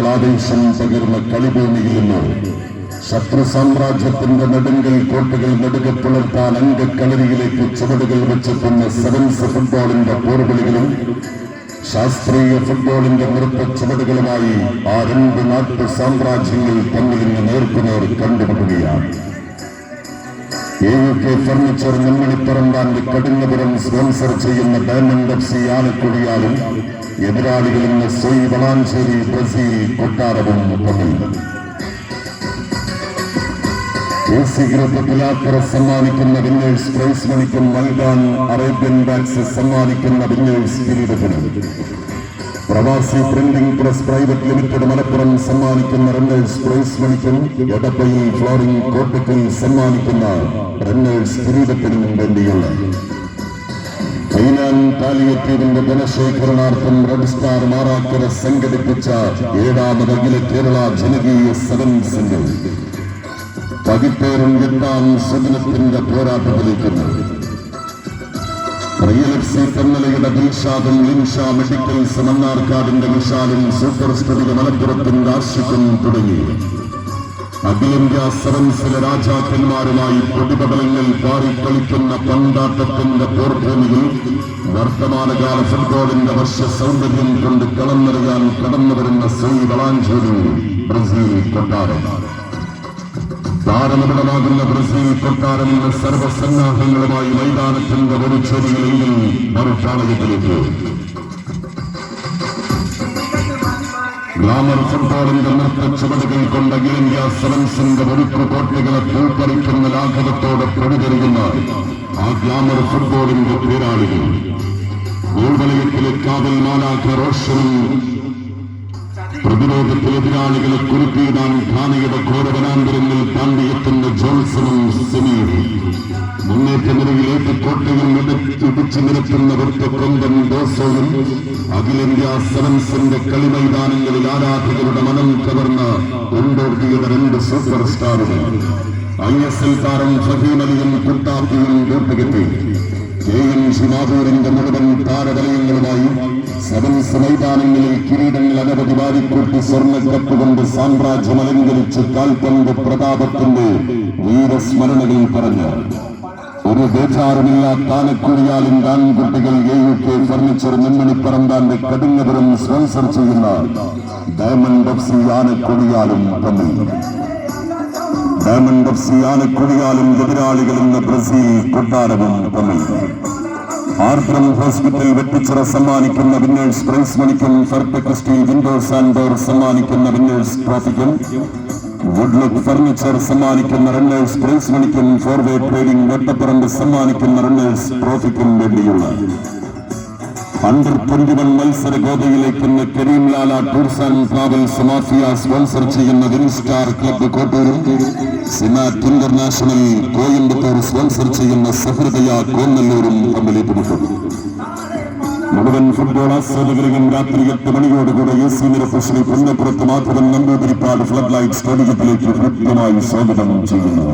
ആവേശം പകർന്ന കളിഭൂമിയിൽ നിന്ന് ശത്രു സാമ്രാജ്യത്തിന്റെ നെടുങ്കൽ കോട്ടകൾ നെടുകെ പുലർത്താൻ അംഗക്കളരിയിലേക്ക് ചുവടുകൾ വെച്ചെത്തുന്ന സെവൻസ് ഫുട്ബോളിന്റെ പോർവിളികളും ശാസ്ത്രീയ ഫുട്ബോളിന്റെ നൃത്ത ചുവടുകളുമായി ആ രണ്ട് നാട്ടു സാമ്രാജ്യങ്ങൾ തമ്മിൽ നിന്ന് നേർക്കുനേർ കണ്ടുപിടുകയാണ്. AUK ഫർണിച്ചർ നെമ്മണിപ്പറമ്പാന്റെ കടുങ്ങപുരം സ്പോൺസർ ചെയ്യുന്ന ഡയമണ്ട് FC ആലക്കുടിയാലും എതിരാളികളിൽ നിന്ന് സോയി വളാഞ്ചേരി ബ്രസീൽ കൊട്ടാരവും തമ്മിൽ AC ഗ്രൂപ്പ് പിലാക്കര സമ്മാനിക്കുന്ന വിന്നേഴ്സ് പ്രൈസ് മണിക്കും മൈദാൻ അറേബ്യൻ ബാക്സ് സമ്മാനിക്കുന്ന വിന്നേഴ്സ് കിരീടത്തിനും പ്രവാസി printing press private limited Malappuram സമ്മാനിക്കുന്ന റണ്ണേഴ്സ് പ്രൈസ് മണിക്കും എടപ്പയിൽ ഫ്ലോറിംഗ് കോട്ടക്കൽ സമ്മാനിക്കുന്ന റണ്ണേഴ്സ് കിരീടത്തിനും വേണ്ടിയുള്ള കൈനാൻ പാലിയേറ്റീവിന്റെ ധനശേഖരണാർത്ഥം റെഡ് സ്റ്റാർ മാറാക്കര സംഘടിപ്പിച്ച 7ാമത് അഖില കേരള ജനകീയ സെവൻസിന്റെ പതിപ്പേറും 8ാം സുദിനത്തിന്റെ പോരാട്ടത്തിലേക്കുന്നു. റിയൽ FC തെന്നലയുടെ ദിൽഷാദും ലിൻഷ മെഡിക്കൽസ് മണ്ണാർക്കാടിന്റെ വിശാലും സൂപ്പർ സ്റ്റുഡിയോ മലപ്പുറത്തിന്റെ ആശിക്കും തുടങ്ങി അഖിലേന്ത്യാ സെവൻസിലെ രാജാക്കന്മാരുമായി പൊടിപടലങ്ങൾ പാറിക്കളിക്കുന്ന പന്താട്ടത്തിന്റെ പോർഭൂമിയിൽ വർത്തമാനകാല ഫുട്ബോളിന്റെ വർഷ സൗന്ദര്യം കൊണ്ട് കളം നിറയാൻ കടന്നുവരുന്ന സോയി വളാഞ്ചേരി ബ്രസീൽ കൊട്ടാരം. താരനിബിഡമാകുന്ന ബ്രസീൽ കൊട്ടാരം ഇന്ന് സർവസന്നാഹങ്ങളുമായി മൈതാനത്തിന്റെ ഒരു ചെടികളെങ്കിൽ മറുപാളയത്തിലേക്ക് ഗ്ലാമർ ഫുട്ബോളിന്റെ നൃത്ത ചുവടുകൾ കൊണ്ട് അഖിലേന്ത്യാ സെവൻസിന്റെ ഒരുക്കു കോട്ടകളെ പൂപ്പറിക്കുന്ന ലാഘവത്തോടെ പ്രൊടിതെറിയുന്ന ആ ഗ്ലാമർ ഫുട്ബോളിന്റെ പോരാളികൾ ഗോൾ വലയത്തിലെ കാവൽ മാലാഖ റോഷനും പ്രതിരോധത്തിൽ എതിരാളികളെ കുരുക്കിയിടാൻ ഘാനയുടെ ഘോരവനാന്തരങ്ങളിൽ താണ്ടിയെത്തുന്ന ജോൺസണും സെമിയും മുന്നേറ്റ നിരയിലേക്ക് കോട്ടയിൽ ഇടിച്ചു നിരത്തുന്ന വൃത്തക്കൊമ്പൻ ഡോസോയും അഖിലേന്ത്യാ സെവൻസിന്റെ കളിമൈതാനങ്ങളിൽ ആരാധകരുടെ മനം കവർന്ന കൊണ്ടോട്ടിയുടെ 2 സൂപ്പർ സ്റ്റാറുകൾ ISL താരം ഫഹീം അലിയും കുട്ടാപ്പിയും കൂട്ടുകെട്ടി KMG മാധൂരിന്റെ മുഴുവൻ താരവലയങ്ങളുമായി സെവൻസ് മൈതാനങ്ങളിൽ കിരീടങ്ങൾ അനവധി വാരിക്കൂട്ടി സ്വർണ്ണക്കപ്പ് കൊണ്ട് സാമ്രാജ്യം അലങ്കരിച്ച് കാൽപന്ത് പ്രതാപത്തിന്റെ വീരസ്മരണകൾ പറഞ്ഞ് ഒരു ബേജാറുമില്ലാത്ത ആനക്കുഴിയാലിന്റെ ആൺകുട്ടികൾ AUK ഫർണിച്ചർ നെമ്മണിപ്പറമ്പാന്റെ കടുങ്ങപുരം സ്പോൺസർ ചെയ്യുന്ന ഡയമണ്ട് FC ആനക്കുഴിയാലും തമ്മിൽ ഡയമണ്ട് FC ആനക്കുഴിയാലും എതിരാളികൾ ഇന്ന് ബ്രസീൽ കൊട്ടാരവും തമ്മിൽ ആർദ്രം ഹോസ്പിറ്റൽ വെട്ടിച്ചിറ സമ്മാനിക്കുന്ന വിന്നേഴ്സ് പ്രൈസ് മണിക്കും perfect steel windows and door സമ്മാനിക്കുന്ന വിന്നേഴ്സ് ട്രോഫിക്കും വുഡ്ലുക്ക് ഫർണിച്ചർ സമ്മാനിക്കുന്ന റണ്ണേഴ്സ് പ്രൈസ് മണിക്കും ഫോർവേ ട്രേഡിംഗ് വെട്ടപ്പറമ്പ് സമ്മാനിക്കുന്ന റണ്ണേഴ്സ് ട്രോഫിക്കും വേണ്ടിയുള്ള അണ്ടർ 21 മത്സര ഗോതയിലേക്ക് ഇന്ന് Kareem Lala tours and travels mafia sponsor ചെയ്യുന്ന വിൻ സ്റ്റാർ ക്ലബ്ബ് കോട്ടൂരും സിമാറ്റ് ഇന്റർനാഷണൽ കോയമ്പത്തൂർ സ്പോൺസർ ചെയ്യുന്ന സഹൃദയ കോന്നല്ലൂരും തമ്മിൽ ഏറ്റുമുട്ടും. മുഴുവൻ ഫുട്ബോൾ ആസ്വാദകരെയും രാത്രി 8 മണിയോടുകൂടെ AC നിരത്ത് ശ്രീ പുന്നപ്പുറത്ത് മാധവൻ നമ്പൂതിരിപ്പാട് ഫ്ലഡ് ലൈറ്റ് സ്റ്റേഡിയത്തിലേക്ക് കൃത്യമായി സ്വാഗതം ചെയ്യുന്നു.